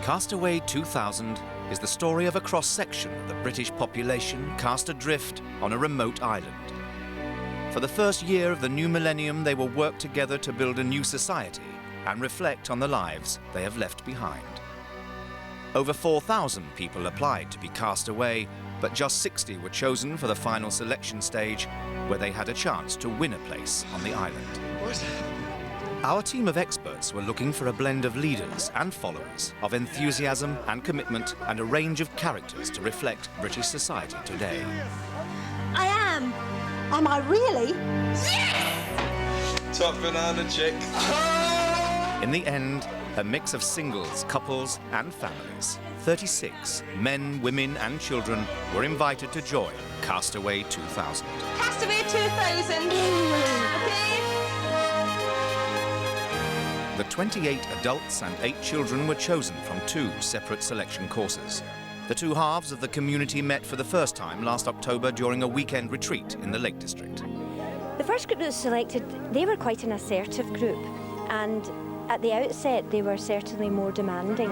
Castaway 2000 is the story of a cross-section of the British population cast adrift on a remote island. For the first year of the new millennium, they will work together to build a new society and reflect on the lives they have left behind. Over 4,000 people applied to be cast away, but just 60 were chosen for the final selection stage, where they had a chance to win a place on the island. What? Our team of experts were looking for a blend of leaders and followers, of enthusiasm and commitment, and a range of characters to reflect British society today. I am. Am I really? Yes! Top banana chick. In the end, a mix of singles, couples and families. 36 men, women and children were invited to join Castaway 2000. Castaway 2000. Okay. The 28 adults and 8 children were chosen from 2 separate selection courses. The 2 halves of the community met for the first time last October during a weekend retreat in the Lake District. The first group that was selected, they were quite an assertive group, and at the outset they were certainly more demanding.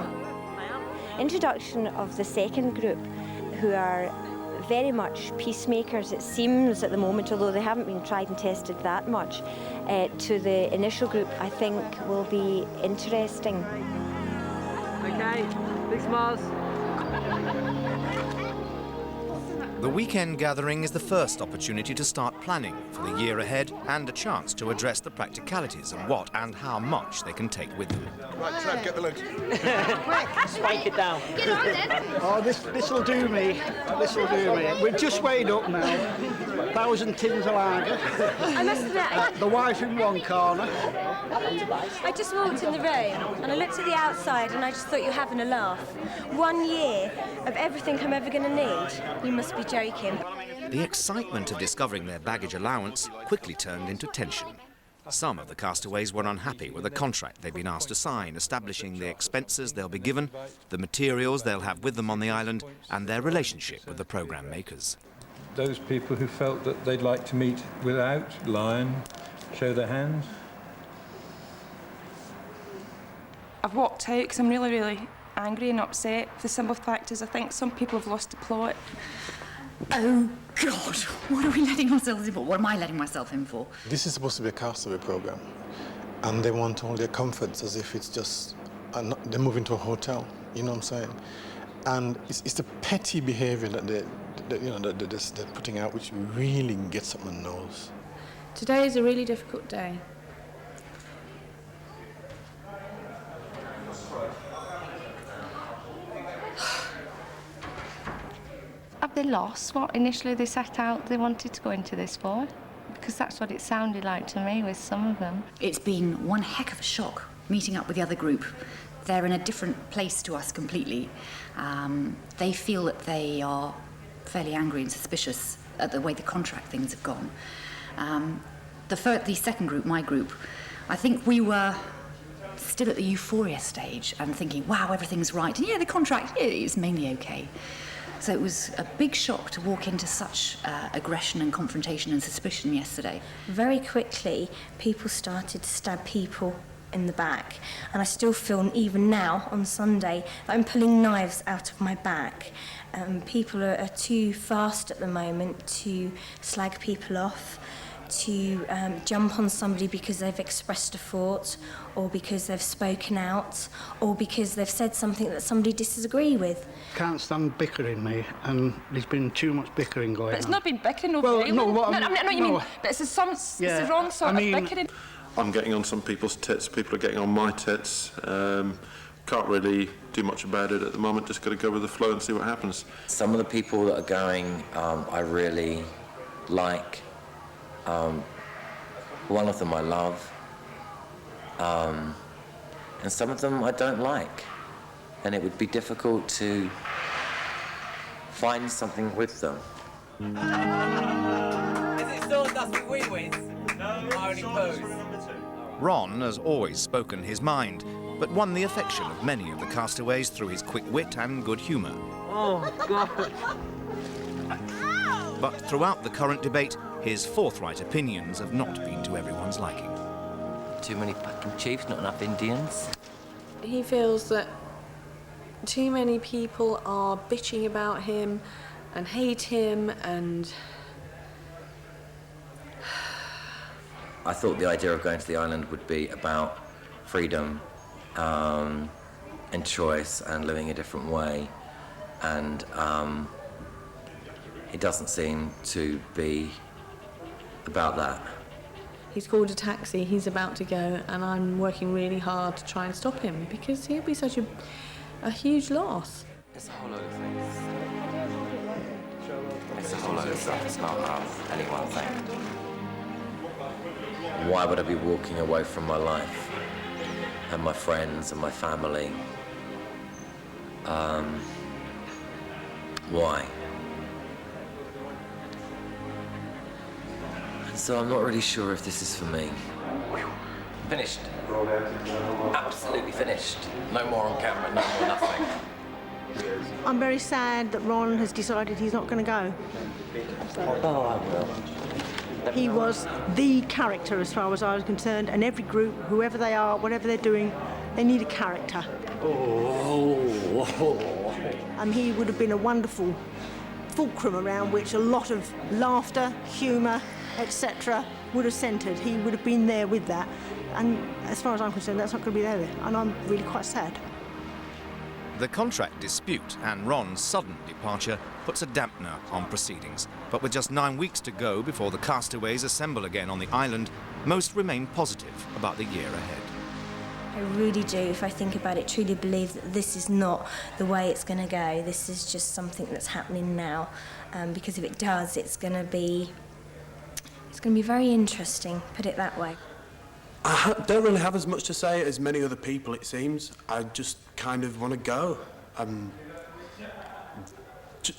Introduction of the second group, who are very much peacemakers, it seems at the moment, although they haven't been tried and tested that much, to the initial group, I think will be interesting. Okay, big smiles. The weekend gathering is the first opportunity to start planning for the year ahead and a chance to address the practicalities of what and how much they can take with them. Right, Trev, get the load. Spike it down. Get on then. Oh, this'll do me. This'll do me. We've just weighed up now. 1,000 tins of lager. I must admit, The wife in one corner. I just walked in the room and I looked at the outside and I just thought you were having a laugh. 1 year of everything I'm ever going to need. You must be joking. The excitement of discovering their baggage allowance quickly turned into tension. Some of the castaways were unhappy with the contract they've been asked to sign, establishing the expenses they'll be given, the materials they'll have with them on the island, and their relationship with the programme makers. Those people who felt that they'd like to meet without Lion, show their hands. I've walked out because I'm really angry and upset. The simple fact is I think some people have lost the plot. Oh, God, what are we letting ourselves in for? What am I letting myself in for? This is supposed to be a Castaway program, and they want all their comforts as if it's just they're moving to a hotel. You know what I'm saying? And it's the petty behaviour that they're putting out, which really gets up my nose. Today is a really difficult day. Have they lost what initially they set out they wanted to go into this for? Because that's what it sounded like to me with some of them. It's been one heck of a shock meeting up with the other group. They're in a different place to us completely. They feel that they are fairly angry and suspicious at the way the contract things have gone. The second group, my group, I think we were still at the euphoria stage and thinking, wow, everything's right. And yeah, the contract is mainly okay. So it was a big shock to walk into such aggression and confrontation and suspicion yesterday. Very quickly, people started to stab people in the back. And I still feel, even now, on Sunday, that I'm pulling knives out of my back. People are too fast at the moment to slag people off, to jump on somebody because they've expressed a thought, or because they've spoken out, or because they've said something that somebody disagrees with. Can't stand bickering, me, and there's been too much bickering going on. But it's not been bickering over Well, no, what I know what you mean, but it's the wrong sort of bickering. I'm getting on some people's tits, people are getting on my tits. Can't really do much about it at the moment, just got to go with the flow and see what happens. Some of the people that are going, I really like. One of them I love, and some of them I don't like, and it would be difficult to find something with them. Is it still a dusty wee-wees? No, only pose. Ron has always spoken his mind, but won the affection of many of the castaways through his quick wit and good humour. Oh, God. But throughout the current debate, his forthright opinions have not been to everyone's liking. Too many fucking chiefs, not enough Indians. He feels that too many people are bitching about him and hate him, and I thought the idea of going to the island would be about freedom and choice and living a different way, and it doesn't seem to be about that. he's called a taxi, he's about to go, and I'm working really hard to try and stop him because he'll be such a huge loss. It's a whole load of things. It's a whole load of stuff. It's not any one thing. Why would I be walking away from my life and my friends and my family? Why? And so I'm not really sure if this is for me. Finished. Absolutely finished. No more on camera, no more nothing. I'm very sad that Ron has decided he's not going to go. Oh, I will. He was the character as far as I was concerned, and every group, whoever they are, whatever they're doing, they need a character. And he would have been a wonderful fulcrum around which a lot of laughter, humour, etc. would have centred. He would have been there with that. And as far as I'm concerned, that's not going to be there. And I'm really quite sad. The contract dispute and Ron's sudden departure puts a dampener on proceedings. But with just 9 weeks to go before the castaways assemble again on the island, most remain positive about the year ahead. I really do, if I think about it, truly believe that this is not the way it's going to go. This is just something that's happening now. Because if it does, it's going to be very interesting, put it that way. I don't really have as much to say as many other people, it seems. I just kind of want to go. I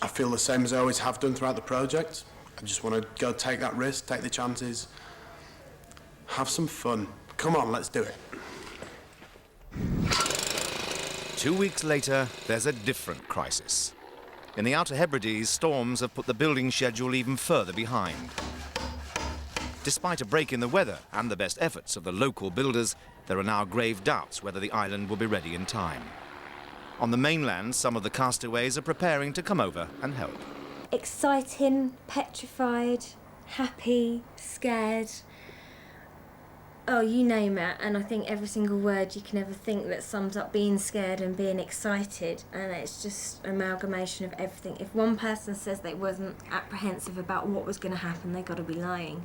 feel the same as I always have done throughout the project. I just want to go take that risk, take the chances, have some fun. Come on, let's do it. 2 weeks later, there's a different crisis. In the Outer Hebrides, storms have put the building schedule even further behind. Despite a break in the weather and the best efforts of the local builders, there are now grave doubts whether the island will be ready in time. On the mainland, some of the castaways are preparing to come over and help. Exciting, petrified, happy, scared. Oh, you name it, and I think every single word you can ever think that sums up being scared and being excited, and it's just an amalgamation of everything. If one person says they wasn't apprehensive about what was going to happen, they got to be lying.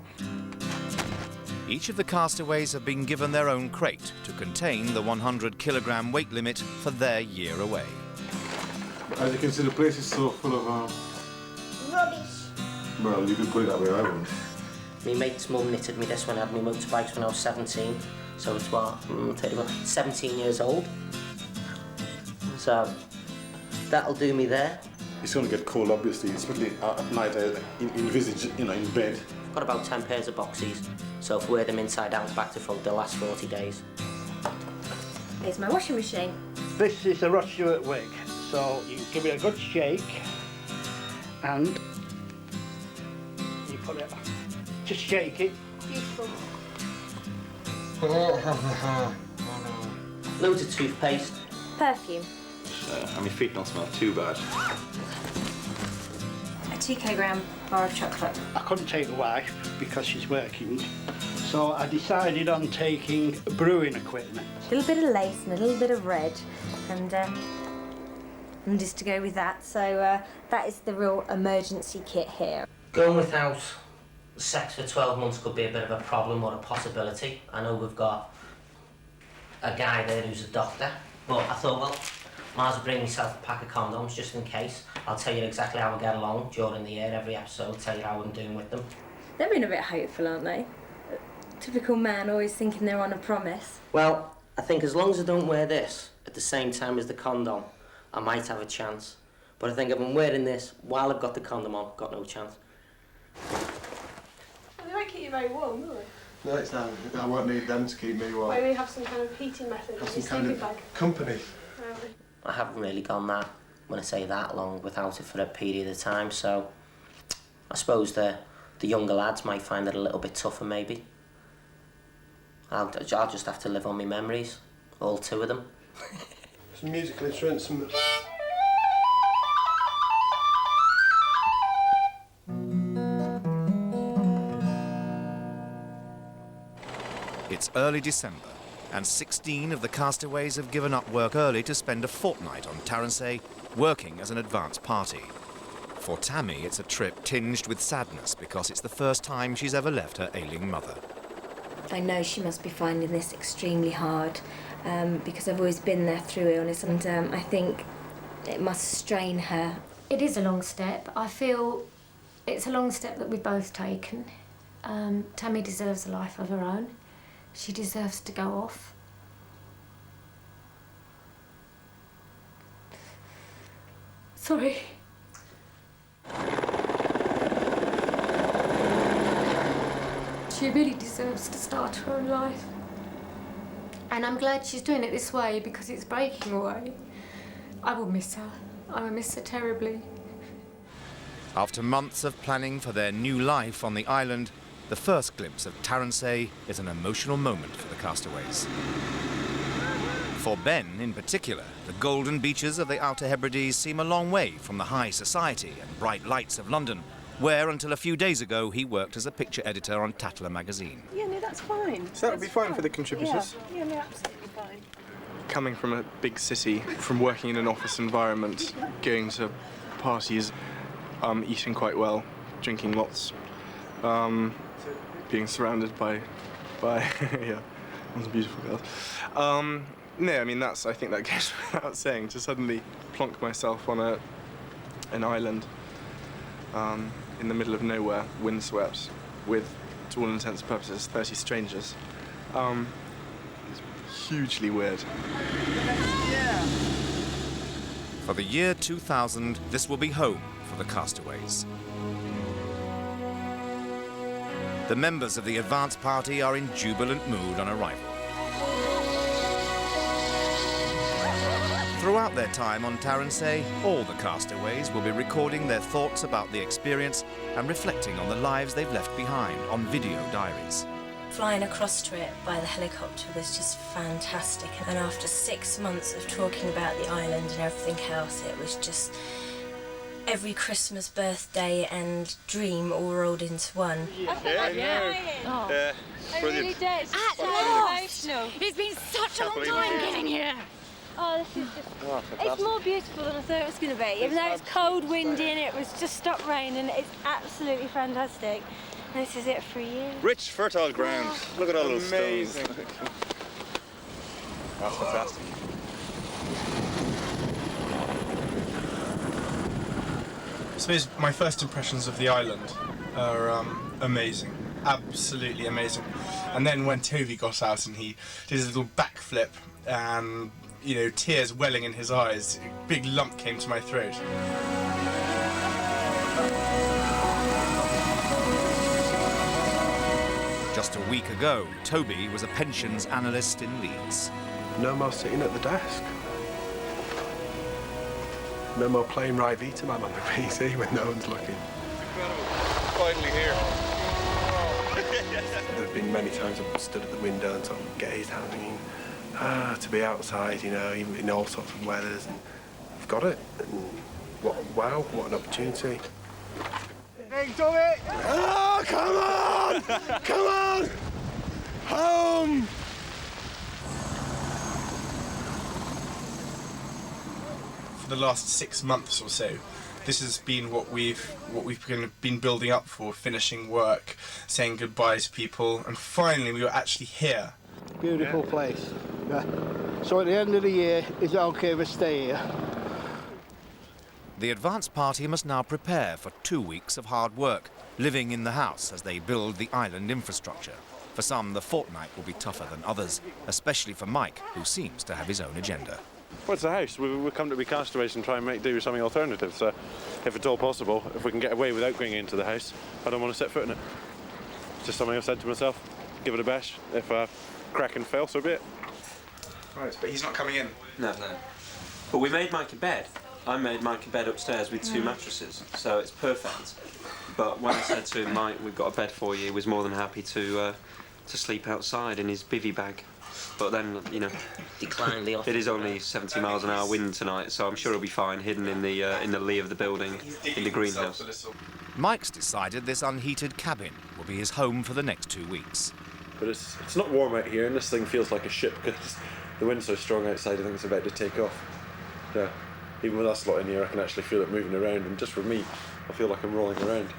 Each of the castaways have been given their own crate to contain the 100-kilogram weight limit for their year away. As you can see, the place is so full of Rubbish. well, you could put it that way, I wouldn't. My mate's mum knitted me this when I had my motorbikes when I was 17. So it's what, 17 years old. So that'll do me there. It's going to get cold, obviously, especially at night, envisage, in bed. I've got about 10 pairs of boxies. So if we wear them inside out, back to front, they'll last 40 days. Here's my washing machine. This is a Rod Stewart wig, so you give it a good shake and you put it, just shake it. Beautiful. Loads of toothpaste. Perfume. And my feet don't smell too bad. A 2-kilogram bar of chocolate. I couldn't take the wife because she's working, so I decided on taking brewing equipment. A little bit of lace and a little bit of red, and just to go with that. So that is the real emergency kit here. Going without sex for 12 months could be a bit of a problem or a possibility. I know we've got a guy there who's a doctor, but I thought, well, might as well bring myself a pack of condoms just in case. I'll tell you exactly how I get along during the year, every episode, tell you how I'm doing with them. They've been a bit hopeful, aren't they? Typical man, always thinking they're on a promise. Well, I think as long as I don't wear this at the same time as the condom, I might have a chance. But I think if I'm wearing this while I've got the condom on, I've got no chance. Well, they won't keep you very warm, will they? No, it's not. I won't need them to keep me warm. Maybe have some kind of heating method in your sleeping bag. Company. I haven't really gone that, when I say that long, without it for a period of time, so I suppose the younger lads might find it a little bit tougher, maybe. I'll just have to live on my memories, all 2 of them. some musical instruments. It's early December, and 16 of the castaways have given up work early to spend a fortnight on Taran, working as an advance party. For Tammy, it's a trip tinged with sadness because it's the first time she's ever left her ailing mother. I know she must be finding this extremely hard because I've always been there through illness, and I think it must strain her. It is a long step. I feel it's a long step that we've both taken. Tammy deserves a life of her own. She deserves to go off. Sorry. She really deserves to start her own life. And I'm glad she's doing it this way because it's breaking away. I will miss her. I will miss her terribly. After months of planning for their new life on the island, the first glimpse of Taran is an emotional moment for the castaways. For Ben, in particular, the golden beaches of the Outer Hebrides seem a long way from the high society and bright lights of London, where, until a few days ago, he worked as a picture editor on Tatler magazine. Yeah, no, that's fine. So that would be fine for the contributors? Yeah, no, absolutely fine. Coming from a big city, from working in an office environment, going to parties, eating quite well, drinking lots, being surrounded by yeah, lots of beautiful girls. No, I mean, I think that goes without saying, to suddenly plonk myself on an island in the middle of nowhere, windswept, with, to all intents and purposes, 30 strangers. It's hugely weird. For the year 2000, this will be home for the castaways. The members of the advance party are in jubilant mood on arrival. Throughout their time on Taran, all the castaways will be recording their thoughts about the experience and reflecting on the lives they've left behind on video diaries. Flying across to it by the helicopter was just fantastic, and after 6 months of talking about the island and everything else, it was just every Christmas, birthday and dream all rolled into one. I really did. It's emotional. It's been such a long time getting here. Oh, this is just... it's more beautiful than I thought it was going to be. Even though it's cold, windy, and it was just stopped raining, it's absolutely fantastic. And this is it for a year. Rich, fertile ground. Look at all those stones. That's fantastic. I suppose my first impressions of the island are amazing. Absolutely amazing. And then when Toby got out and he did his little backflip and, you know, tears welling in his eyes, a big lump came to my throat. Just a week ago, Toby was a pensions analyst in Leeds. No more sitting at the desk. No more playing Right Vitaman on the PC when no one's looking. Finally here. There have been many times I've stood at the window and sort of gazed out thinking, to be outside, you know, even in all sorts of weathers, and I've got it. And wow, what an opportunity. Hey, Tommy! Oh, come on! Come on! Home! For the last 6 months or so, this has been what we've been building up for, finishing work, saying goodbye to people, and finally we were actually here. Beautiful place. Yeah. So at the end of the year, is it okay if I stay here? The advance party must now prepare for 2 weeks of hard work, living in the house as they build the island infrastructure. For some, the fortnight will be tougher than others, especially for Mike, who seems to have his own agenda. Well, it's a house. We come to be castaways and try and make do with something alternative. So, if it's all possible, if we can get away without going into the house, I don't want to set foot in it. It's just something I've said to myself. Give it a bash. If crack and fail, so be it. Right, but he's not coming in. No. But we made Mike a bed. I made Mike a bed upstairs with 2 mattresses, so it's perfect. But when I said to him, Mike, we've got a bed for you, he was more than happy to sleep outside in his bivvy bag. But then, you know, decline the offer. It is only 70 miles an hour wind tonight, so I'm sure he'll be fine, hidden in the lee of the building, in the greenhouse. Mike's decided this unheated cabin will be his home for the next 2 weeks. But it's not warm out here, and this thing feels like a ship because the wind's so strong outside. I think it's about to take off. Yeah, even with us lot in here, I can actually feel it moving around, and just for me, I feel like I'm rolling around.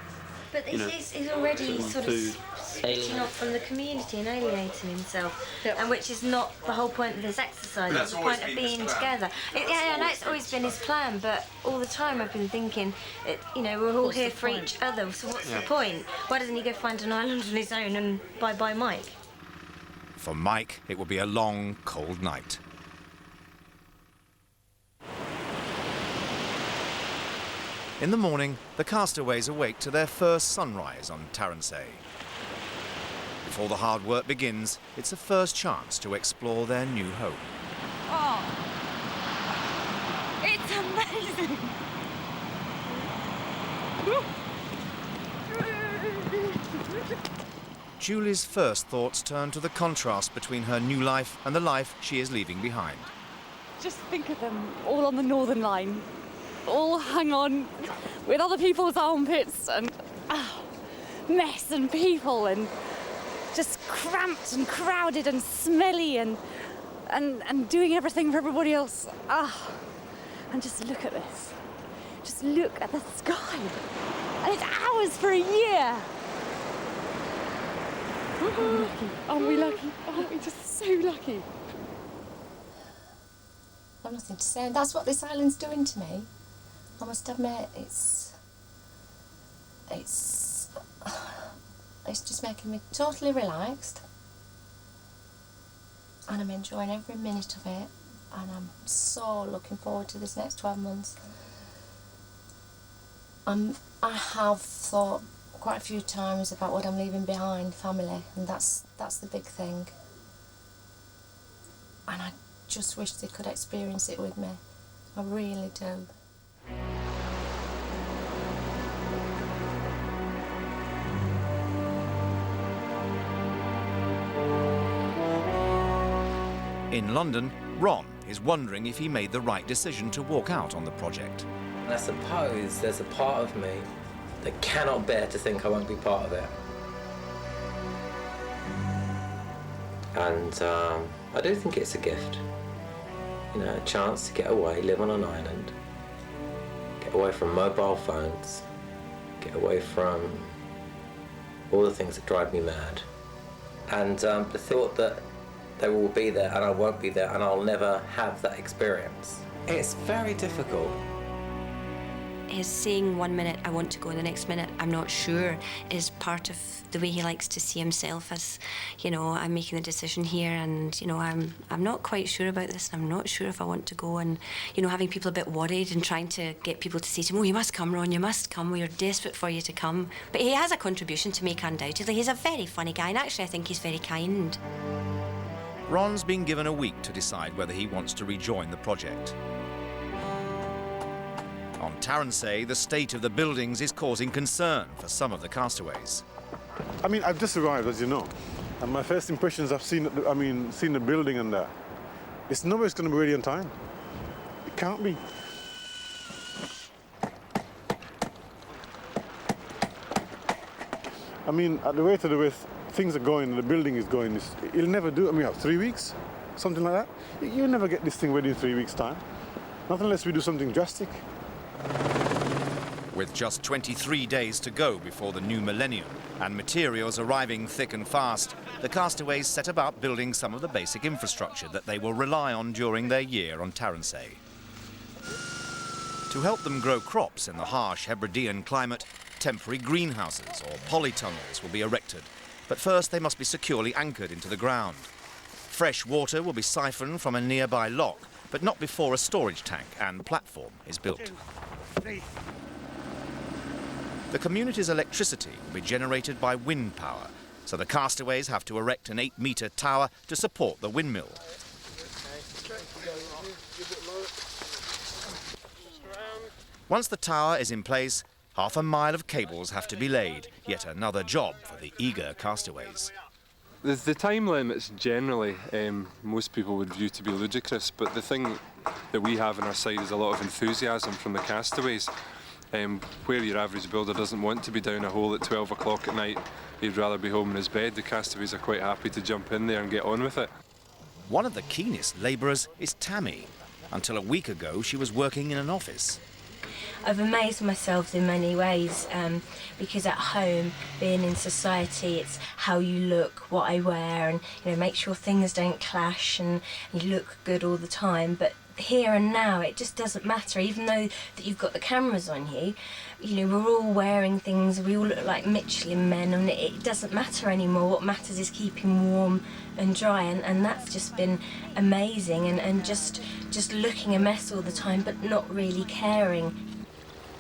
But he's already sort of switching off from the community and alienating himself, and which is not the whole point of this exercise. It's the point of being together. I know it's always been his plan, but all the time I've been thinking, we're all here for each other. So what's the point? Why doesn't he go find an island on his own and bye-bye Mike? For Mike, it will be a long, cold night. In the morning, the castaways awake to their first sunrise on Taran. Before the hard work begins, it's a first chance to explore their new home. Oh, it's amazing. Julie's first thoughts turn to the contrast between her new life and the life she is leaving behind. Just think of them all on the Northern Line, all hung on with other people's armpits and mess and people and just cramped and crowded and smelly and doing everything for everybody else. And just look at this. Just look at the sky. And it's ours for a year. Aren't we lucky? Aren't we just so lucky? I've nothing to say. That's what this island's doing to me. I must admit, it's just making me totally relaxed, and I'm enjoying every minute of it, and I'm so looking forward to this next 12 months. I have thought quite a few times about what I'm leaving behind, family, and that's the big thing. And I just wish they could experience it with me. I really do. In London, Ron is wondering if he made the right decision to walk out on the project. And I suppose there's a part of me that cannot bear to think I won't be part of it. And I do think it's a gift. You know, a chance to get away, live on an island, get away from mobile phones, get away from all the things that drive me mad. And the thought that they will be there and I won't be there and I'll never have that experience. It's very difficult. His saying 1 minute I want to go and the next minute I'm not sure is part of the way he likes to see himself as, I'm making the decision here and, I'm not quite sure about this and I'm not sure if I want to go and, having people a bit worried and trying to get people to say to him, oh, you must come, Ron, you must come, we're desperate for you to come. But he has a contribution to make undoubtedly. He's a very funny guy and actually I think he's very kind. Ron's been given a week to decide whether he wants to rejoin the project. On Taran, the state of the buildings is causing concern for some of the castaways. I mean, I've just arrived, as you know, and my first impressions, I've seen the building and that. It's nobody's going to be ready on time. It can't be. I mean, at the rate of the way things are going, the building is going, it'll never do. I mean, 3 weeks, something like that. You'll never get this thing ready in 3 weeks' time. Not unless we do something drastic. With just 23 days to go before the new millennium and materials arriving thick and fast, the castaways set about building some of the basic infrastructure that they will rely on during their year on Taran. To help them grow crops in the harsh Hebridean climate, temporary greenhouses or polytunnels will be erected. But first they must be securely anchored into the ground. Fresh water will be siphoned from a nearby lock, but not before a storage tank and platform is built. The community's electricity will be generated by wind power, so the castaways have to erect an 8-metre tower to support the windmill. Once the tower is in place, 1/2 mile of cables have to be laid, yet another job for the eager castaways. The time limits generally most people would view to be ludicrous, but the thing that we have on our side is a lot of enthusiasm from the castaways. Where your average builder doesn't want to be down a hole at 12 o'clock at night, he'd rather be home in his bed, the castaways are quite happy to jump in there and get on with it. One of the keenest labourers is Tammy. Until a week ago, she was working in an office. I've amazed myself in many ways because at home, being in society, it's how you look, what I wear, and make sure things don't clash and you look good all the time. But here and now, it just doesn't matter. Even though that you've got the cameras on you, we're all wearing things. We all look like Michelin men, and it doesn't matter anymore. What matters is keeping warm and dry, and that's just been amazing. And just looking a mess all the time, but not really caring.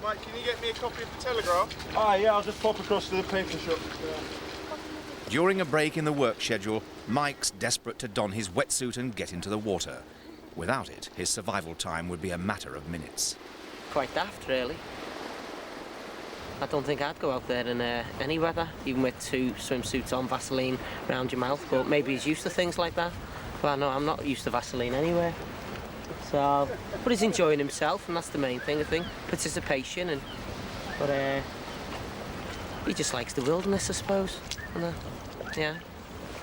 Mike, can you get me a copy of the Telegraph? Ah, yeah, I'll just pop across to the paper shop. During a break in the work schedule, Mike's desperate to don his wetsuit and get into the water. Without it, his survival time would be a matter of minutes. Quite daft, really. I don't think I'd go out there in any weather, even with 2 swimsuits on, Vaseline around your mouth, but maybe he's used to things like that. Well, no, I'm not used to Vaseline anyway. So, but he's enjoying himself, and that's the main thing, I think. Participation, but he just likes the wilderness, I suppose. Yeah.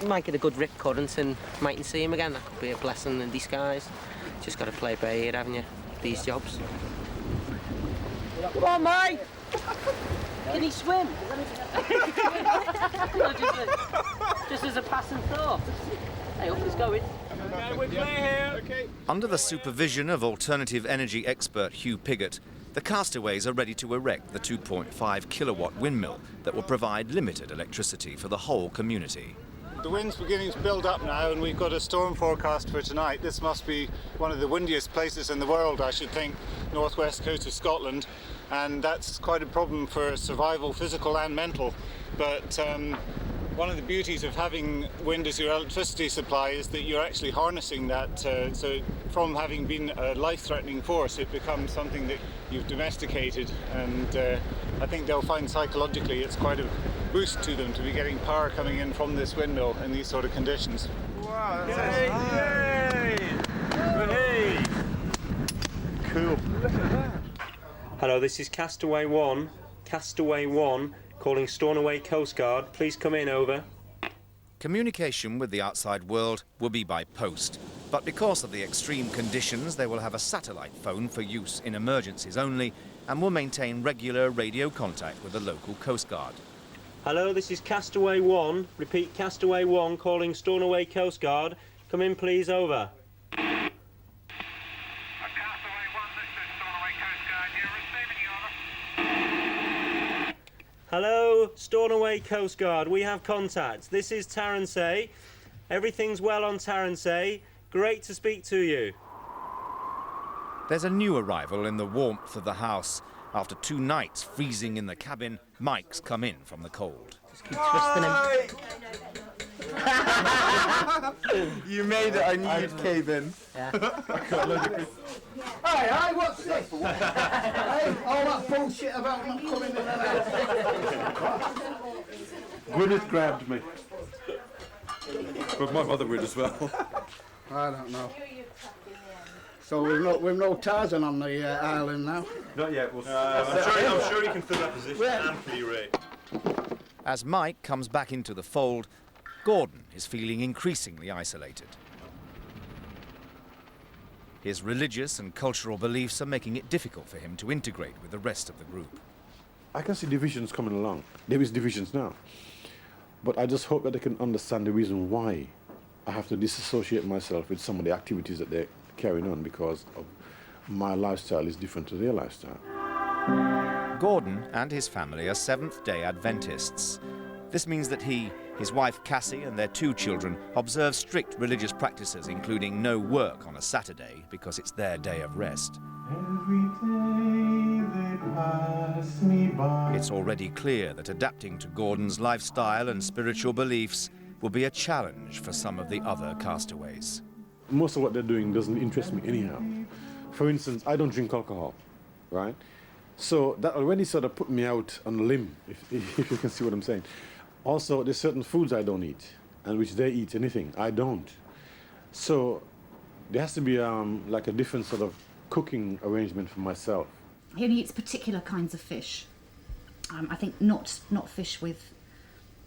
You might get a good rip current and mightn't see him again. That could be a blessing in disguise. Just got to play by ear, haven't you? These jobs. Come on, mate! Can he swim? Just as a passing thought. Hey, up he's going. We're clear here. Okay. Under the supervision of alternative energy expert Hugh Piggott, the castaways are ready to erect the 2.5 kilowatt windmill that will provide limited electricity for the whole community. The wind's beginning to build up now, and we've got a storm forecast for tonight. This must be one of the windiest places in the world, I should think, northwest coast of Scotland, and that's quite a problem for survival, physical and mental. But one of the beauties of having wind as your electricity supply is that you're actually harnessing that, so from having been a life-threatening force, it becomes something that you've domesticated, and I think they'll find psychologically it's quite a boost to them to be getting power coming in from this windmill in these sort of conditions. Wow, that's Hey! Cool. Look at that. Hello, this is Castaway 1. Castaway 1. Calling Stornoway Coast Guard. Please come in, over. Communication with the outside world will be by post, but because of the extreme conditions, they will have a satellite phone for use in emergencies only and will maintain regular radio contact with the local Coast Guard. Hello, this is Castaway 1. Repeat, Castaway 1 calling Stornoway Coast Guard. Come in, please, over. Hello, Stornoway Coast Guard. We have contact. This is Taran. Everything's well on Taran. Great to speak to you. There's a new arrival in the warmth of the house. After 2 nights freezing in the cabin, Mike's come in from the cold. Just keep twisting him. You made it, I knew you'd cave in. Yeah. Hey, what's this? Hey, all that bullshit about not coming in and out. Gwyneth grabbed me. But my mother would as well. I don't know. So we've no Tarzan on the island now? Not yet. I'm sure he can fill that position amply, Ray. As Mike comes back into the fold, Gordon is feeling increasingly isolated. His religious and cultural beliefs are making it difficult for him to integrate with the rest of the group. I can see divisions coming along. There is divisions now. But I just hope that they can understand the reason why I have to disassociate myself with some of the activities that they're carrying on because of my lifestyle is different to their lifestyle. Gordon and his family are Seventh-day Adventists. This means that he, his wife Cassie and their 2 children observe strict religious practices, including no work on a Saturday because it's their day of rest. It's already clear that adapting to Gordon's lifestyle and spiritual beliefs will be a challenge for some of the other castaways. Most of what they're doing doesn't interest me anyhow. For instance, I don't drink alcohol, right? So that already sort of put me out on a limb, if you can see what I'm saying. Also, there's certain foods I don't eat. and which they eat anything. I don't. So there has to be like a different sort of cooking arrangement for myself. He only eats particular kinds of fish. I think not fish with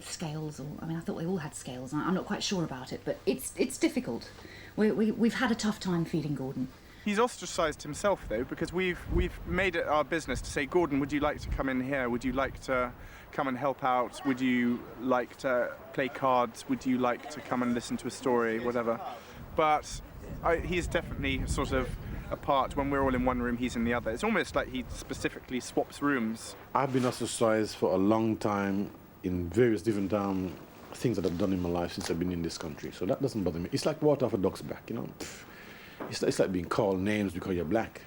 scales, or I mean, I thought they all had scales. I'm not quite sure about it, but it's difficult. We've had a tough time feeding Gordon. He's ostracised himself though, because we've made it our business to say, Gordon, would you like to come in here? Would you like to come and help out? Would you like to play cards? Would you like to come and listen to a story? Whatever. But he's definitely sort of apart. When we're all in one room, he's in the other. It's almost like he specifically swaps rooms. I've been ostracized for a long time in various different things that I've done in my life since I've been in this country. So that doesn't bother me. It's like water off a duck's back, you know. It's like being called names because you're black.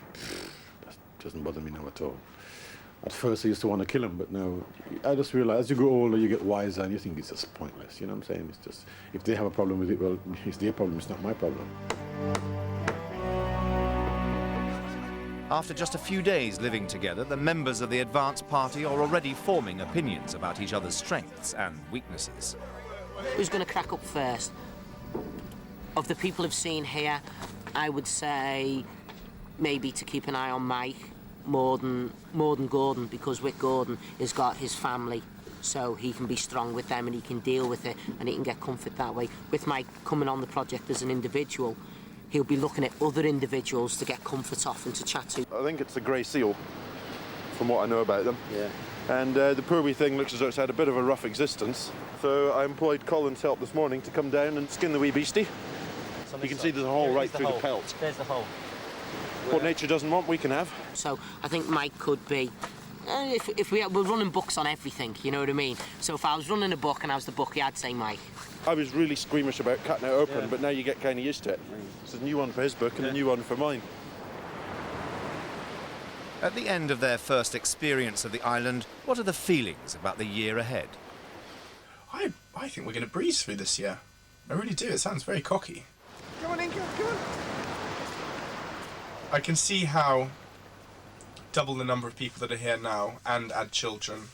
That doesn't bother me now at all. At first I used to want to kill him, but now I just realize as you grow older, you get wiser and you think it's just pointless, you know what I'm saying? It's just, if they have a problem with it, well, it's their problem, it's not my problem. After just a few days living together, the members of the advance party are already forming opinions about each other's strengths and weaknesses. Who's going to crack up first? Of the people I've seen here, I would say maybe to keep an eye on Mike more than Gordon, because with Gordon he's got his family, so he can be strong with them and he can deal with it and he can get comfort that way. With Mike coming on the project as an individual, he'll be looking at other individuals to get comfort off and to chat to. I think it's the grey seal, from what I know about them. Yeah. And the poor wee thing looks as though it's had a bit of a rough existence. So I employed Colin's help this morning to come down and skin the wee beastie. You can see there's a hole right through the pelt. There's the hole. What nature doesn't want, we can have. So I think Mike could be, if we're running books on everything, you know what I mean? So if I was running a book and I was the bookie, I'd say Mike. I was really squeamish about cutting it open, but now you get kind of used to it. It's a new one for his book and a new one for mine. At the end of their first experience of the island, what are the feelings about the year ahead? I think we're going to breeze through this year. I really do. It sounds very cocky. Come on in, come on. I can see how double the number of people that are here now, and add children,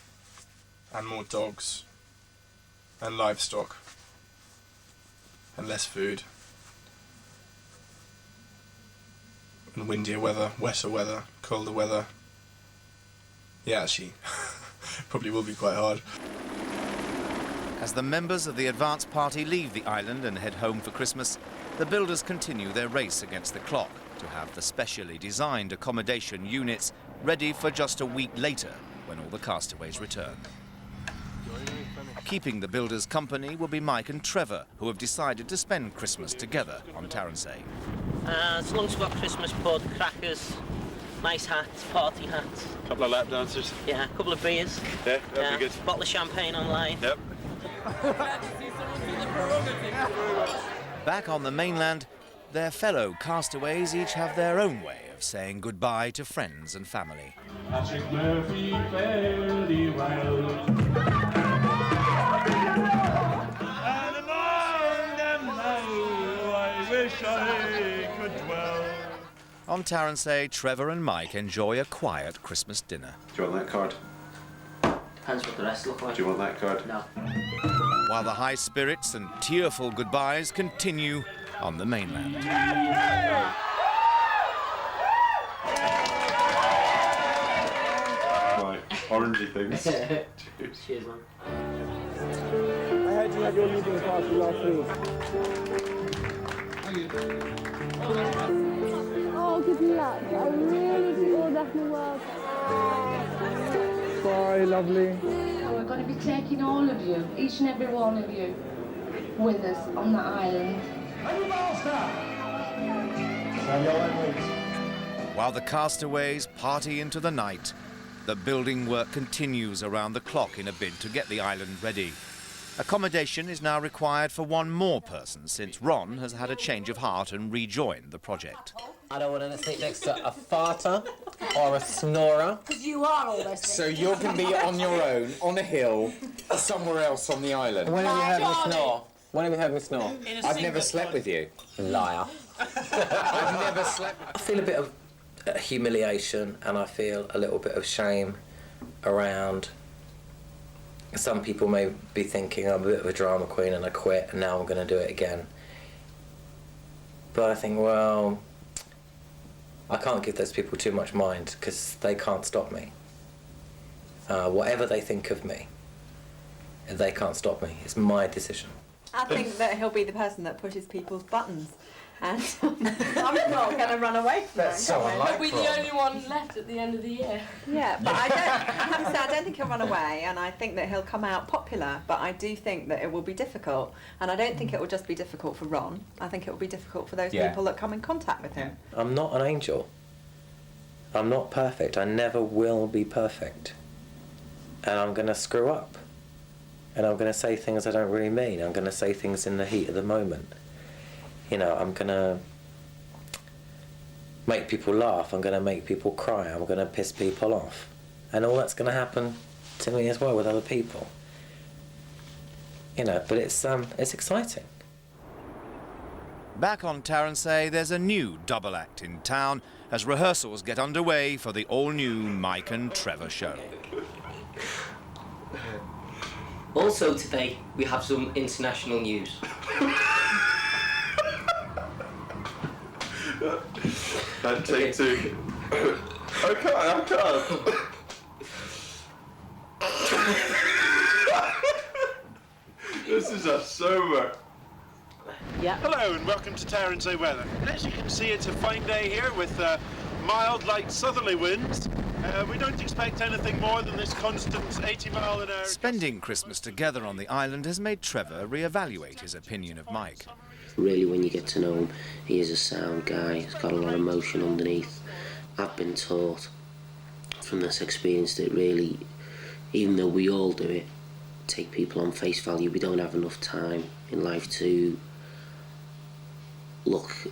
and more dogs, and livestock, and less food, and windier weather, wetter weather, colder weather. Yeah, actually, probably will be quite hard. As the members of the advance party leave the island and head home for Christmas, the builders continue their race against the clock to have the specially designed accommodation units ready for just a week later when all the castaways return. Keeping the builders company will be Mike and Trevor, who have decided to spend Christmas together on Taransay. As long as we've got Christmas pud, crackers, nice hats, party hats. Couple of lap dancers. Yeah, a couple of beers. Yeah, that'd be good. Bottle of champagne online. Yep. Back on the mainland, their fellow castaways each have their own way of saying goodbye to friends and family. Patrick Murphy, fare thee well. And among them now, I wish I could dwell. On Taransay, Trevor and Mike enjoy a quiet Christmas dinner. Do you want that card? Depends what the rest look like. Do you want that card? No. While the high spirits and tearful goodbyes continue on the mainland. Right, orangey things. Cheers, man. I heard you had your leaving party last week. Oh, good luck. I really do all that in the world. Bye, lovely. We're going to be taking all of you, each and every one of you, with us on that island. While the castaways party into the night, the building work continues around the clock in a bid to get the island ready. Accommodation is now required for one more person since Ron has had a change of heart and rejoined the project. I don't want to sit next to a farter or a snorer. Because you are all those things. So you're going to be on your own, on a hill, somewhere else on the island. When have you heard me snore? When have you heard me snore? I've never slept with you. Liar. I've never slept. I feel a bit of humiliation and I feel a little bit of shame around Some people may be thinking I'm a bit of a drama queen and I quit and now I'm going to do it again. But I think, well, I can't give those people too much mind because they can't stop me. Whatever they think of me, they can't stop me. It's my decision. I think that he'll be the person that pushes people's buttons. And I'm not going to run away from That's so unlike We'll be the only one left at the end of the year. Yeah, but I have to say, I don't think he'll run away, and I think that he'll come out popular, but I do think that it will be difficult. And I don't think it will just be difficult for Ron. I think it will be difficult for those people that come in contact with him. I'm not an angel. I'm not perfect. I never will be perfect. And I'm going to screw up. And I'm going to say things I don't really mean. I'm going to say things in the heat of the moment. You know, I'm going to make people laugh, I'm going to make people cry, I'm going to piss people off. And all that's going to happen to me as well with other people. You know, but it's exciting. Back on Taran, there's a new double act in town as rehearsals get underway for the all-new Mike and Trevor show. Also today, we have some international news. And take two. I can't. This is just sober. Yeah. Hello and welcome to Taran's weather. As you can see, it's a fine day here with mild, light southerly winds. We don't expect anything more than this constant 80-mile-an-hour... Spending Christmas together on the island has made Trevor re-evaluate his opinion of Mike. Really, when you get to know him, he is a sound guy. He's got a lot of emotion underneath. I've been taught from this experience that really, even though we all do it, take people on face value, we don't have enough time in life to look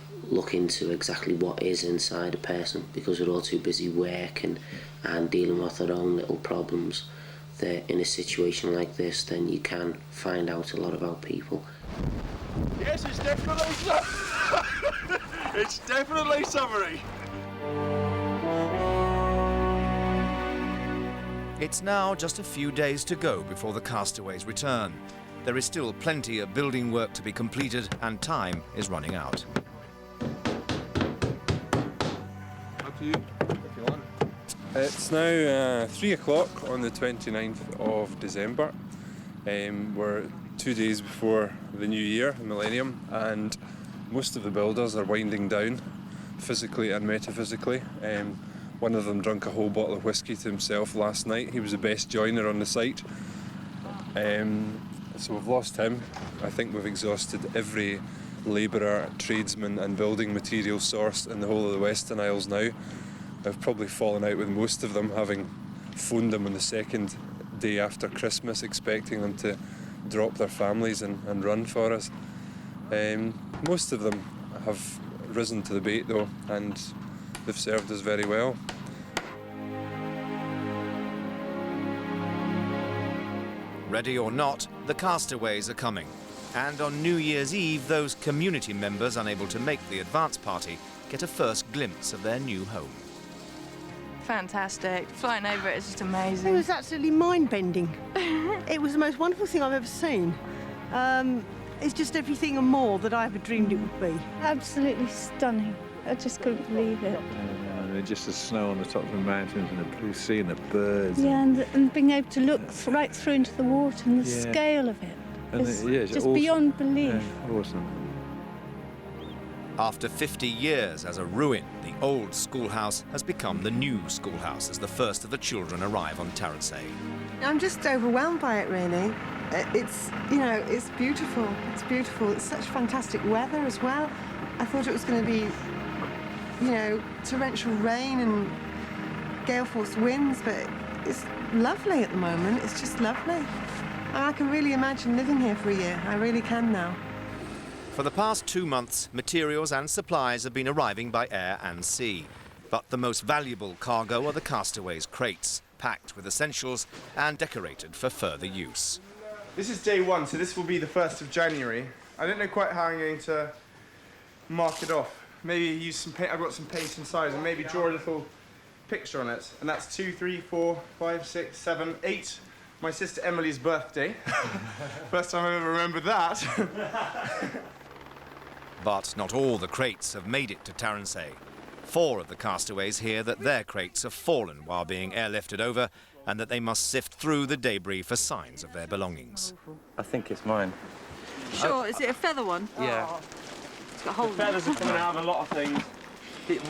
into exactly what is inside a person, because we're all too busy working and dealing with our own little problems, that in a situation like this, then you can find out a lot about people. Yes, it's definitely summery. It's now just a few days to go before the Castaways return. There is still plenty of building work to be completed and time is running out. Up to you, if you want. It's now 3 o'clock on the 29th of December. We're 2 days before the new year, the Millennium, and most of the builders are winding down, physically and metaphysically. One of them drank a whole bottle of whiskey to himself last night. He was the best joiner on the site. So we've lost him. I think we've exhausted every labourer, tradesman and building material source in the whole of the Western Isles now. I've probably fallen out with most of them, having phoned them on the second day after Christmas, expecting them to drop their families and run for us. Most of them have risen to the bait though, and they've served us very well. Ready or not, the Castaways are coming. And on New Year's Eve, those community members unable to make the advance party get a first glimpse of their new home. Fantastic. Flying over it is just amazing. It was absolutely mind-bending. It was the most wonderful thing I've ever seen. It's just everything and more that I ever dreamed it would be. Absolutely stunning. I just couldn't believe it. And just the snow on the top of the mountains and the blue sea and the birds. Yeah, and being able to look right through into the water and the scale of it. It's just awesome. Beyond belief. Yeah, awesome. After 50 years as a ruin, the old schoolhouse has become the new schoolhouse as the first of the children arrive on Taran. I'm just overwhelmed by it, really. It's, you know, it's beautiful. It's beautiful. It's such fantastic weather as well. I thought it was going to be, you know, torrential rain and gale force winds, but it's lovely at the moment. It's just lovely. And I can really imagine living here for a year. I really can now. For the past 2 months, materials and supplies have been arriving by air and sea. But the most valuable cargo are the Castaways' crates, packed with essentials and decorated for further use. This is day one, so this will be the 1st of January. I don't know quite how I'm going to mark it off. Maybe use some paint. I've got some paint inside, and maybe draw a little picture on it. And that's 2, 3, 4, 5, 6, 7, 8 my sister Emily's birthday. First time I've ever remembered that. But not all the crates have made it to Taran. 4 of the castaways hear that their crates have fallen while being airlifted over and that they must sift through the debris for signs of their belongings. I think it's mine. Sure, is it a feather one? Yeah. It's got holes. Feathers are coming out of a lot of things.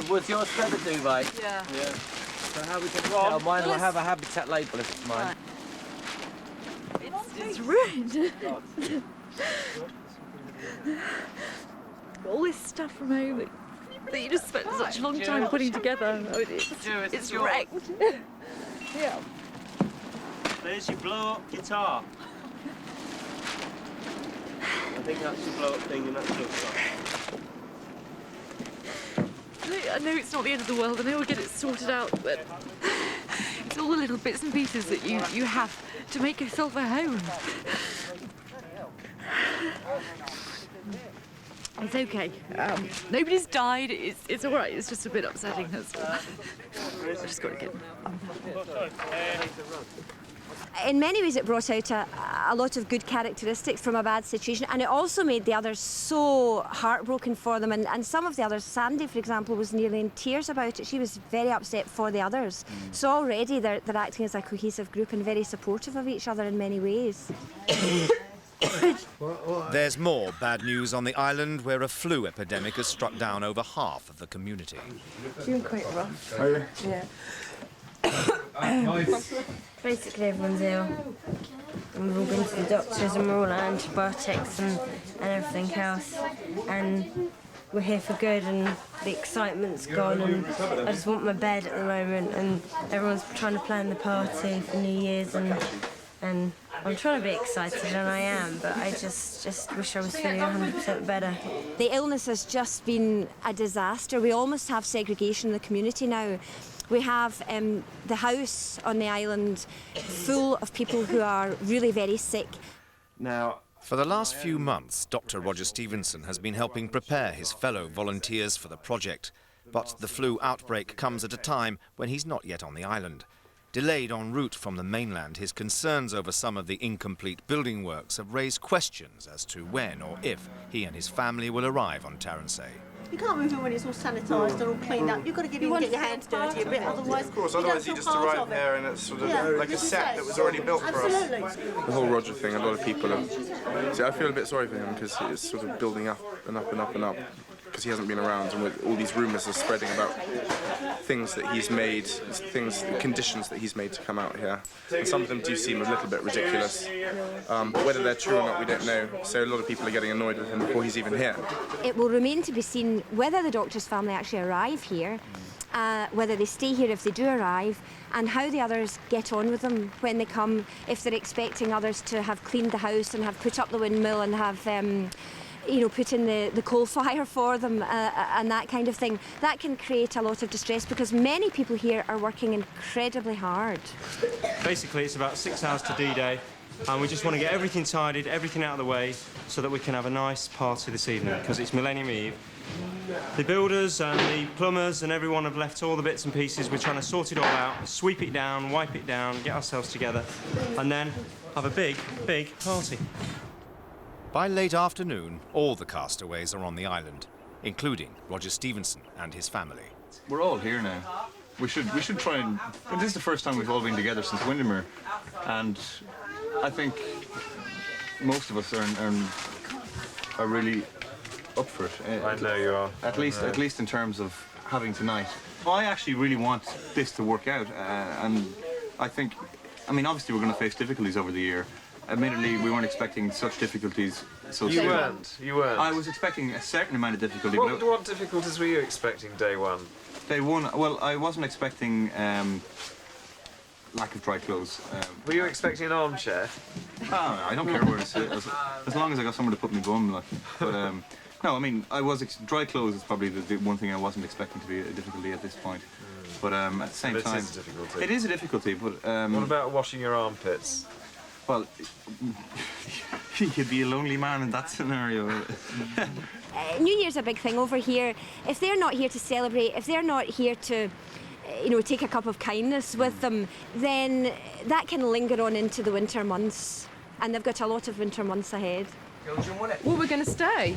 Was yours feather duvet? Yeah. Yeah. So how are we going to tell? Mine will have a habitat label if it's mine. It's ruined. All this stuff from home that you just spent such a long time putting together. It's wrecked. Yeah. There's your blow-up guitar. I think that's your blow-up thing and that's your stuff. I know it's not the end of the world, I know we'll get it sorted out, but it's all the little bits and pieces that you have to make yourself a home. It's okay. Nobody's died. It's all right. It's just a bit upsetting. That's all. I just got to get. In many ways, it brought out a lot of good characteristics from a bad situation, and it also made the others so heartbroken for them. And some of the others, Sandy, for example, was nearly in tears about it. She was very upset for the others. So already they're acting as a cohesive group and very supportive of each other in many ways. There's more bad news on the island where a flu epidemic has struck down over half of the community. Doing quite rough. Are you? Yeah. Basically everyone's ill. And we've all been to the doctors and we're all on antibiotics and everything else. And we're here for good and the excitement's gone and I just want my bed at the moment and everyone's trying to plan the party for New Year's and I'm trying to be excited and I am, but I just wish I was feeling 100% better. The illness has just been a disaster. We almost have segregation in the community now. We have the house on the island full of people who are really very sick. Now, for the last few months, Dr. Roger Stevenson has been helping prepare his fellow volunteers for the project. But the flu outbreak comes at a time when he's not yet on the island. Delayed en route from the mainland, his concerns over some of the incomplete building works have raised questions as to when or if he and his family will arrive on Taran. You can't move in when it's all sanitised and all cleaned up. You've got to get in and get your hands dirty a bit, otherwise. Of course, otherwise you just arrive here and it's sort of like a set that was already built for us. The whole Roger thing, a lot of people have. See, I feel a bit sorry for him because it's sort of building up and up and up and up. Because he hasn't been around, and with all these rumours are spreading about things that he's made, conditions that he's made to come out here. And some of them do seem a little bit ridiculous. But whether they're true or not, we don't know. So a lot of people are getting annoyed with him before he's even here. It will remain to be seen whether the doctor's family actually arrive here, whether they stay here if they do arrive, and how the others get on with them when they come, if they're expecting others to have cleaned the house and have put up the windmill and have put in the coal fire for them and that kind of thing. That can create a lot of distress because many people here are working incredibly hard. Basically, it's about 6 hours to D-Day, and we just want to get everything tidied, everything out of the way, so that we can have a nice party this evening, because it's Millennium Eve. The builders and the plumbers and everyone have left all the bits and pieces. We're trying to sort it all out, sweep it down, wipe it down, get ourselves together, and then have a big, big party. By late afternoon, all the castaways are on the island, including Roger Stevenson and his family. We're all here now. We should try and... This is the first time we've all been together since Windermere, and I think most of us are really up for it. I know you are. At least in terms of having tonight. I actually really want this to work out, and I think... I mean, obviously we're going to face difficulties over the year. Admittedly, we weren't expecting such difficulties so soon. You weren't. I was expecting a certain amount of difficulty. What difficulties were you expecting day one? Day one, well, I wasn't expecting lack of dry clothes. Were you expecting an armchair? Oh, I don't care where to sit, as long as I got somewhere to put my bum. Like. But no, I mean, dry clothes is probably the one thing I wasn't expecting to be a difficulty at this point. But at the same time, it is a difficulty. It is a difficulty, but what about washing your armpits? Well, you'd be a lonely man in that scenario. New Year's a big thing over here. If they're not here to celebrate, if they're not here to you know, take a cup of kindness with them, then that can linger on into the winter months, and they've got a lot of winter months ahead. Well, we're going to stay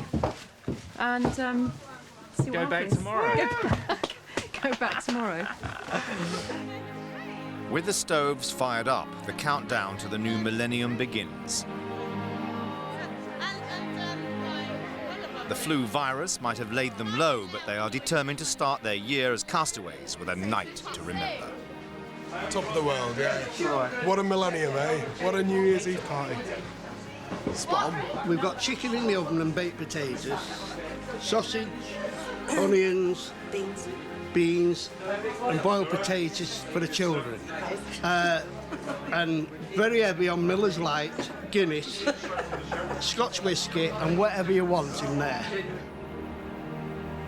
and see what Go back happens. tomorrow. Go back tomorrow. With the stoves fired up, the countdown to the new millennium begins. The flu virus might have laid them low, but they are determined to start their year as castaways with a night to remember. Top of the world, yeah. What a millennium, eh? What a New Year's Eve party. Spot on. We've got chicken in the oven and baked potatoes, sausage, onions, beans and boiled potatoes for the children. And very heavy on Miller's Light, Guinness, Scotch whisky and whatever you want in there.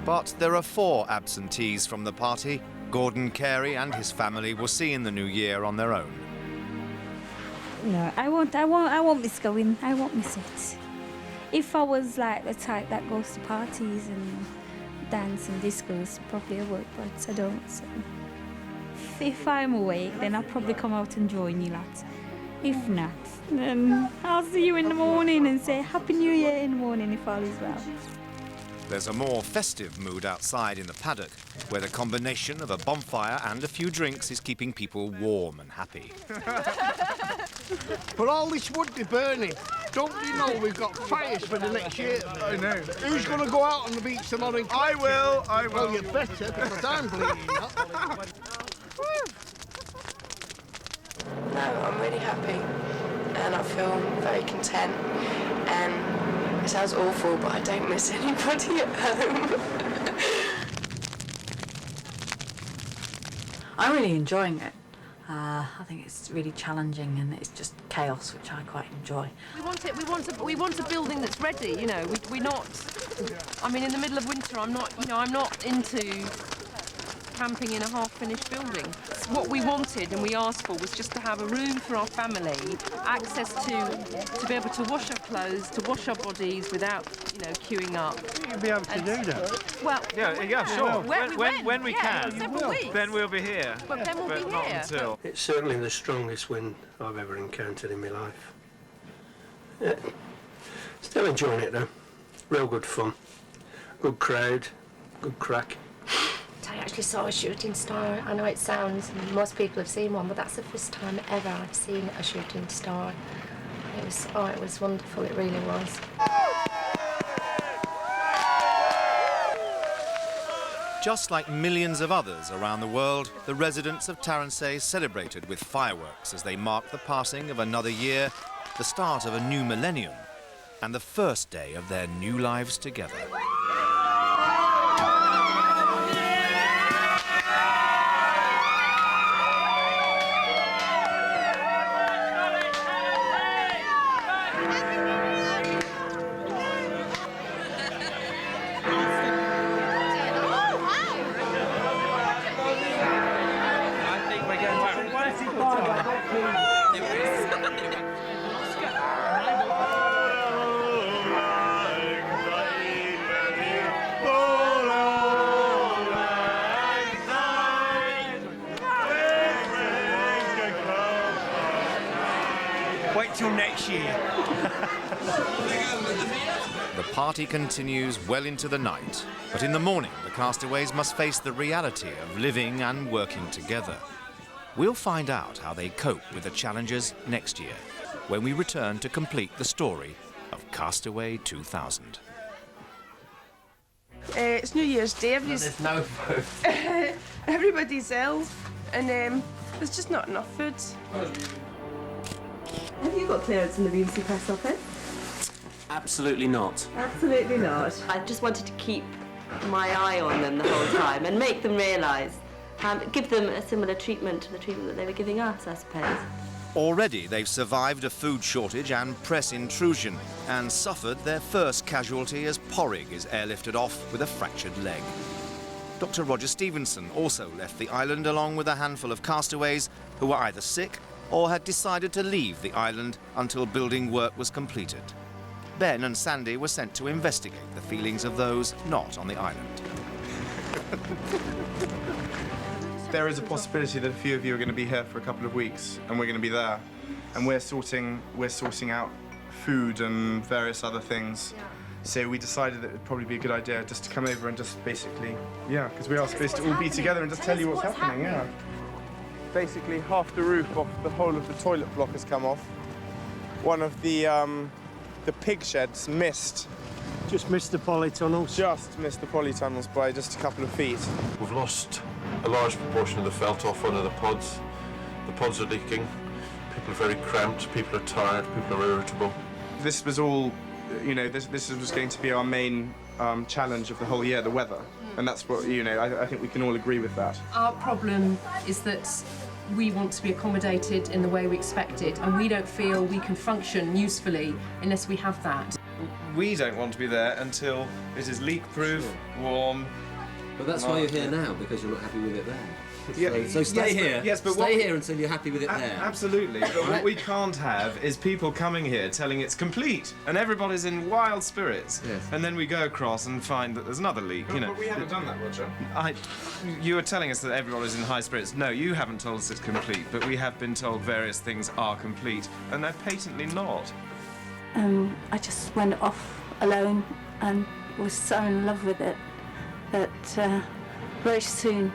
But there are 4 absentees from the party. Gordon Carey and his family will see in the new year on their own. No, I won't miss going. I won't miss it. If I was like the type that goes to parties and dance and discos, probably I would, but I don't. So. If I'm awake, then I'll probably come out and join you lads. If not, then I'll see you in the morning and say Happy New Year in the morning if all is well. There's a more festive mood outside in the paddock, where the combination of a bonfire and a few drinks is keeping people warm and happy. But all this would be burning. Don't you know we've got fires for the next year? I know. Who's going to go out on the beach tomorrow and I will. Well, you better, because I'm bleeding up. No, I'm really happy and I feel very content, and it sounds awful but I don't miss anybody at home. I'm really enjoying it. I think it's really challenging and it's just chaos, which I quite enjoy. We want a building that's ready, you know. We're not, I mean, in the middle of winter, I'm not into camping in a half-finished building. What we wanted and we asked for was just to have a room for our family, access to be able to wash our clothes, to wash our bodies without, you know, queuing up. You'll be able to do that. Well, yeah, sure. When we can, several weeks. then we'll be here. But then we'll be not here. Until. It's certainly the strongest wind I've ever encountered in my life. Yeah. Still enjoying it though. Real good fun. Good crowd, good crack. I actually saw a shooting star. I know it sounds, most people have seen one, but that's the first time ever I've seen a shooting star. It was wonderful, it really was. Just like millions of others around the world, the residents of Taran celebrated with fireworks as they marked the passing of another year, the start of a new millennium, and the first day of their new lives together. Wait till next year. The party continues well into the night, but in the morning the castaways must face the reality of living and working together. We'll find out how they cope with the challenges next year, when we return to complete the story of Castaway 2000. It's New Year's Day. There's no food. Everybody's ill, and there's just not enough food. Have you got clearance from the BBC Press Office? Absolutely not. Absolutely not. I just wanted to keep my eye on them the whole time and make them realise, give them a similar treatment to the treatment that they were giving us, I suppose. Already they've survived a food shortage and press intrusion and suffered their first casualty as Porrig is airlifted off with a fractured leg. Dr. Roger Stevenson also left the island along with a handful of castaways who were either sick or had decided to leave the island until building work was completed. Ben and Sandy were sent to investigate the feelings of those not on the island. there is a possibility that a few of you are going to be here for a couple of weeks, and we're going to be there, and we're sorting out food and various other things. So we decided that it'd probably be a good idea just to come over and just basically, yeah, because we are supposed to all be together and just tell you what's happening, yeah. Basically, half the roof off the whole of the toilet block has come off. One of the pig sheds missed. Just missed the polytunnels. Just missed the polytunnels by just a couple of feet. We've lost a large proportion of the felt off one of the pods. The pods are leaking. People are very cramped. People are tired. People are irritable. This was all, you know, this was going to be our main challenge of the whole year, the weather. And that's what, you know, I think we can all agree with that. Our problem is that we want to be accommodated in the way we expected, and we don't feel we can function usefully unless we have that. We don't want to be there until it is leak-proof, warm. But that's why you're here now, because you're not happy with it there. Yeah, so stay here. Yes, but stay here until you're happy with it there. Absolutely. But what we can't have is people coming here telling it's complete and everybody's in wild spirits. Yes. And then we go across and find that there's another leak. You know. But we haven't done that, Roger. You were telling us that everybody's in high spirits. No, you haven't told us it's complete, but we have been told various things are complete, and they're patently not. I just went off alone and was so in love with it that very soon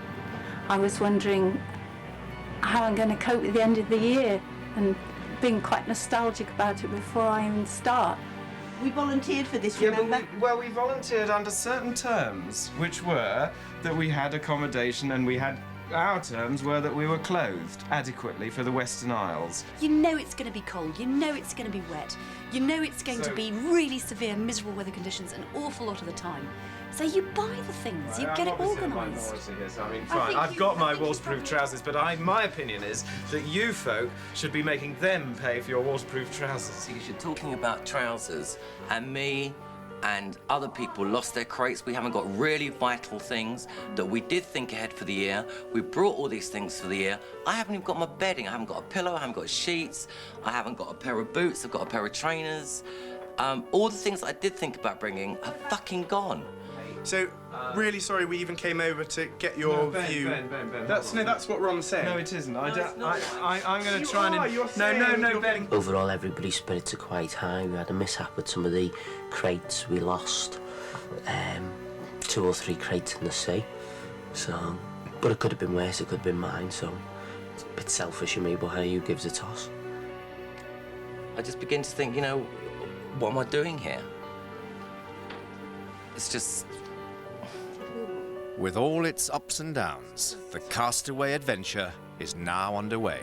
I was wondering how I'm going to cope with the end of the year and being quite nostalgic about it before I even start. We volunteered for this, Yeah, remember? but we volunteered under certain terms, which were that we had accommodation and our terms were that we were clothed adequately for the Western Isles. You know it's going to be cold, you know it's going to be wet, you know it's going to be really severe, miserable weather conditions an awful lot of the time. So you buy the things, you get it organised. So, I mean, fine, I've got my waterproof trousers, but my opinion is that you folk should be making them pay for your waterproof trousers. Because you're talking about trousers, and me and other people lost their crates. We haven't got really vital things that we did think ahead for the year. We brought all these things for the year. I haven't even got my bedding. I haven't got a pillow. I haven't got sheets. I haven't got a pair of boots. I've got a pair of trainers. All the things I did think about bringing are fucking gone. So, really sorry we even came over to get your view. Ben. That's what Ron's saying. No, it isn't. I'm going to try and... No, Ben. Overall, everybody's spirits are quite high. We had a mishap with some of the crates. We lost 2 or 3 crates in the sea. So, but it could have been worse. It could have been mine. So, it's a bit selfish of me, but hey, who gives a toss? I just begin to think, you know, what am I doing here? It's just... With all its ups and downs, the Castaway adventure is now underway.